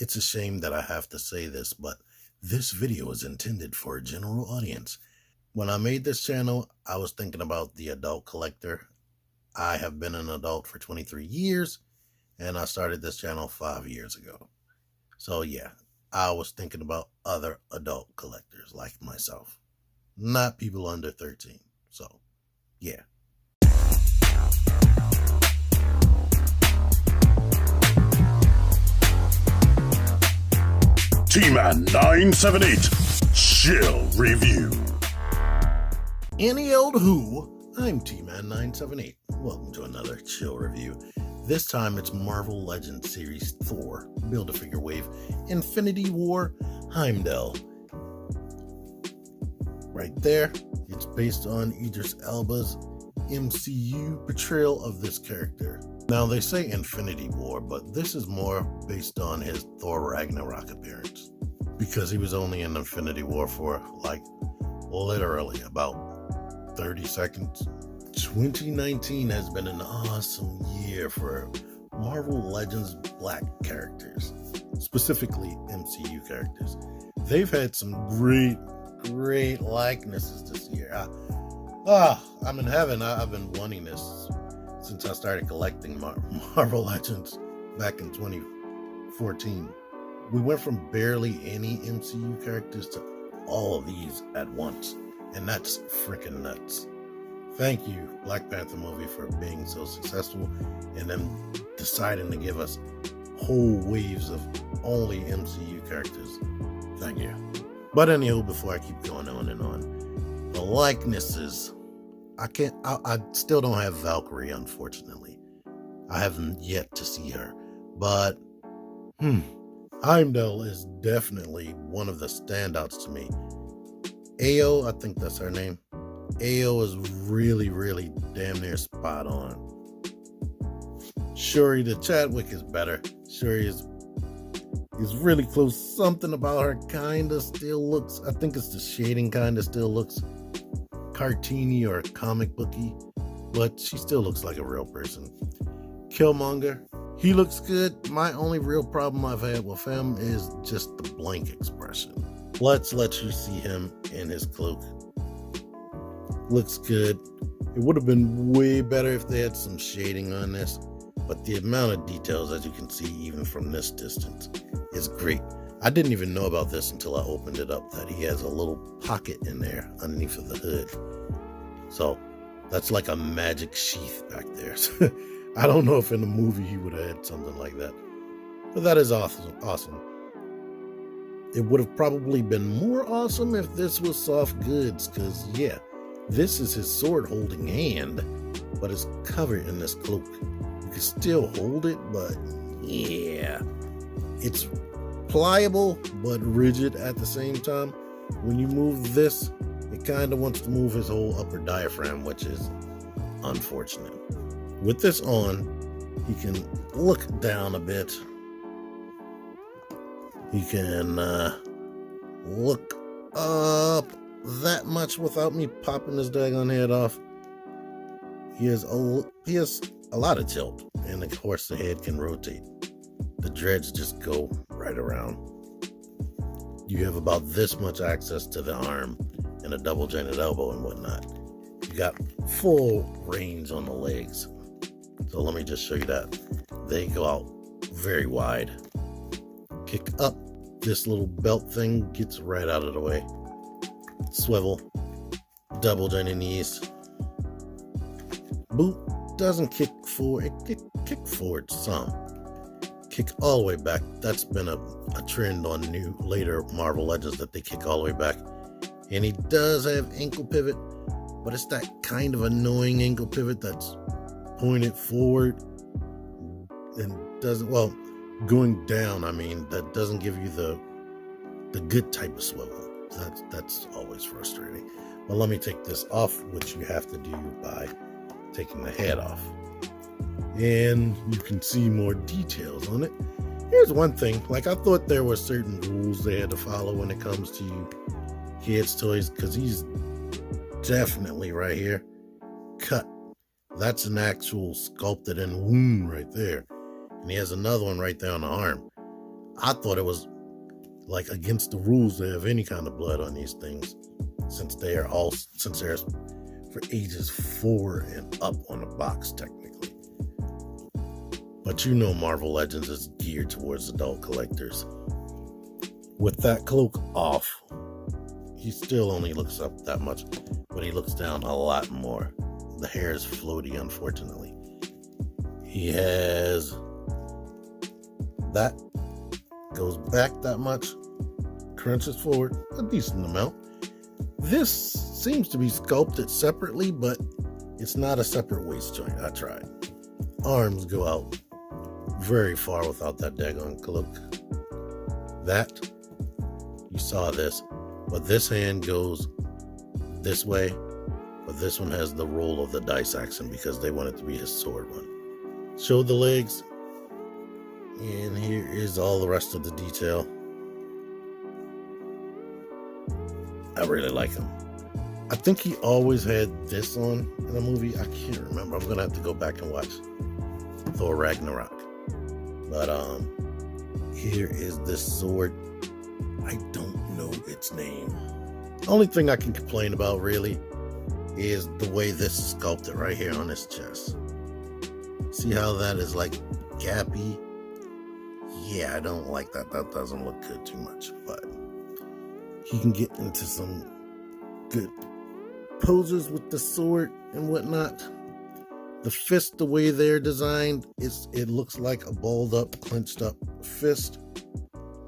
It's a shame that I have to say this, but this video is intended for a general audience. When I made this channel, I was thinking about the adult collector. I have been an adult for 23 years, and I started this channel 5 years ago. So yeah, I was thinking about other adult collectors like myself, not people under 13. So yeah. T-Man 978 Chill Review. Any old who, I'm T-Man 978. Welcome to another Chill Review. This time it's Marvel Legends series Thor, Build-A-Figure Wave, Infinity War, Heimdall. Right there, it's based on Idris Elba's MCU portrayal of this character. Now they say Infinity War, but this is more based on his Thor Ragnarok appearance, because he was only in Infinity War for literally about 30 seconds. 2019 has been an awesome year for Marvel Legends Black characters, specifically MCU characters. They've had some great likenesses this year. I'm in heaven. I've been wanting this since I started collecting Marvel Legends back in 2014. We went from barely any MCU characters to all of these at once, and that's freaking nuts. Thank you, Black Panther movie, for being so successful and then deciding to give us whole waves of only MCU characters. Thank you. But anywho, before I keep going on and on, the likenesses, I still don't have Valkyrie, unfortunately. I haven't yet to see her, but Heimdall is definitely one of the standouts to me. Ao, I think that's her name. Ao is really damn near spot on. Shuri the Chadwick is better. Shuri is really close. Something about her kinda still looks, I think it's the shading kinda still looks cartoony or comic booky, but she still looks like a real person. Killmonger, he looks good. My only real problem I've had with him is just the blank expression. Let's let you see him in his cloak. Looks good. It would have been way better if they had some shading on this, but the amount of details, as you can see even from this distance, is great. I didn't even know about this until I opened it up, that he has a little pocket in there underneath of the hood. So that's like a magic sheath back there. I don't know if in the movie he would have had something like that, but that is awesome. It would have probably been more awesome if this was soft goods, because yeah, this is his sword holding hand, but it's covered in this cloak. You can still hold it, but yeah, it's pliable but rigid at the same time. When you move this, it kind of wants to move his whole upper diaphragm, which is unfortunate. With this on, he can look down a bit. He can look up that much without me popping his daggone head off. He has a lot of tilt, and of course the head can rotate. The dreads just go right around. You have about this much access to the arm and a double jointed elbow and whatnot. You got full range on the legs. So let me just show you that. They go out very wide. Kick up, this little belt thing gets right out of the way. Swivel, double jointed knees. Boot doesn't kick forward, it kick forward some. Kick all the way back. That's been a trend on later Marvel Legends, that they kick all the way back. And he does have ankle pivot, but it's that kind of annoying ankle pivot that's pointed forward and doesn't, well, going down, I mean, that doesn't give you the good type of swivel. That's always frustrating. But let me take this off, which you have to do by taking the head off. And you can see more details on it. Here's one thing, I thought there were certain rules they had to follow when it comes to kids' toys, because he's definitely right here cut. That's an actual sculpted in wound right there. And he has another one right there on the arm. I thought it was like against the rules to have any kind of blood on these things, since they're for ages 4 and up on the box technically. But you know Marvel Legends is geared towards adult collectors. With that cloak off, he still only looks up that much, but he looks down a lot more. The hair is floaty, unfortunately. He has that goes back that much, crunches forward a decent amount. This seems to be sculpted separately, but it's not a separate waist joint. I tried. Arms go out very far without that daggone cloak. That, you saw this, but this hand goes this way, but this one has the roll of the dice action because they want it to be his sword one. Show the legs, and here is all the rest of the detail. I really like him. I think he always had this on in a movie. I can't remember. I'm gonna have to go back and watch Thor Ragnarok. But here is this sword. I don't know its name. Only thing I can complain about really is the way this is sculpted right here on his chest. See how that is like gappy? Yeah, I don't like that. That doesn't look good too much, but he can get into some good poses with the sword and whatnot. The fist, the way they're designed, it looks like a balled up, clenched up fist.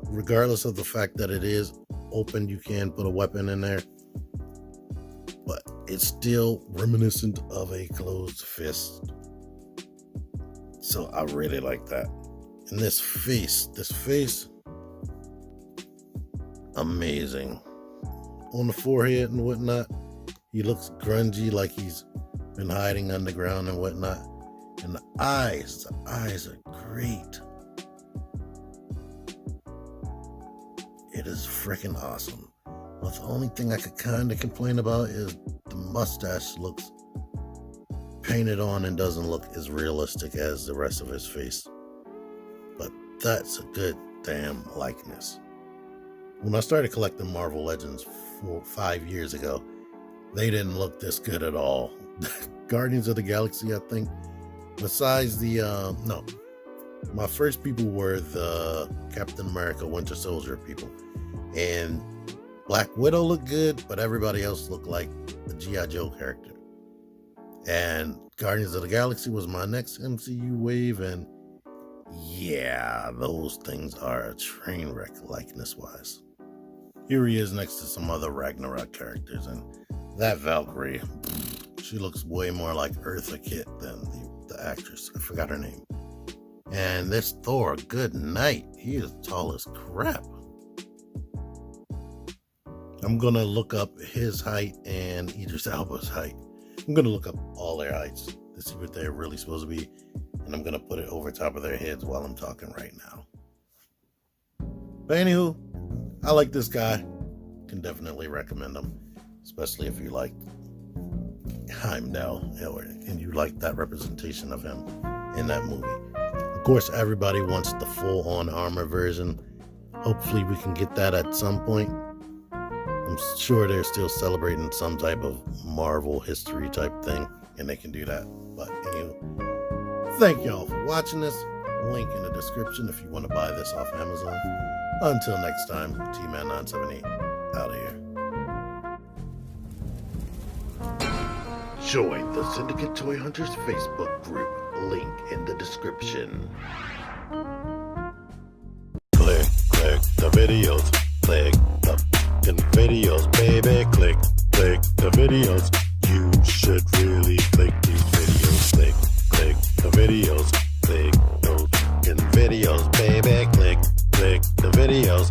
Regardless of the fact that it is open, you can put a weapon in there. But it's still reminiscent of a closed fist. So I really like that. And this face, amazing. On the forehead and whatnot, he looks grungy, like he's been hiding underground and whatnot. And the eyes are great. It is freaking awesome. But the only thing I could kind of complain about is the mustache looks painted on and doesn't look as realistic as the rest of his face. But that's a good damn likeness. When I started collecting Marvel Legends 5 years ago, they didn't look this good at all. Guardians of the Galaxy, I think, besides my first people were the Captain America Winter Soldier people. And Black Widow looked good, but everybody else looked like a G.I. Joe character. And Guardians of the Galaxy was my next MCU wave, and yeah, those things are a train wreck likeness-wise. Here he is next to some other Ragnarok characters, and that Valkyrie, she looks way more like Eartha Kitt than the actress. I forgot her name. And this Thor, good night. He is tall as crap. I'm going to look up his height and Idris Elba's height. I'm going to look up all their heights to see what they're really supposed to be. And I'm going to put it over top of their heads while I'm talking right now. But anywho, I like this guy. Can definitely recommend him. Especially if you like Heimdall and you like that representation of him in that movie. Of course, everybody wants the full-on armor version. Hopefully we can get that at some point. I'm sure they're still celebrating some type of Marvel history type thing, and they can do that. But anyway, thank y'all for watching this. Link in the description if you want to buy this off Amazon. Until next time, T-Man978 out of here. Join the Syndicate Toy Hunters Facebook group. Link in the description. Click the videos. Click the videos, baby. Click the videos. You should really click these videos. Click the videos. Click those videos, baby. Click the videos.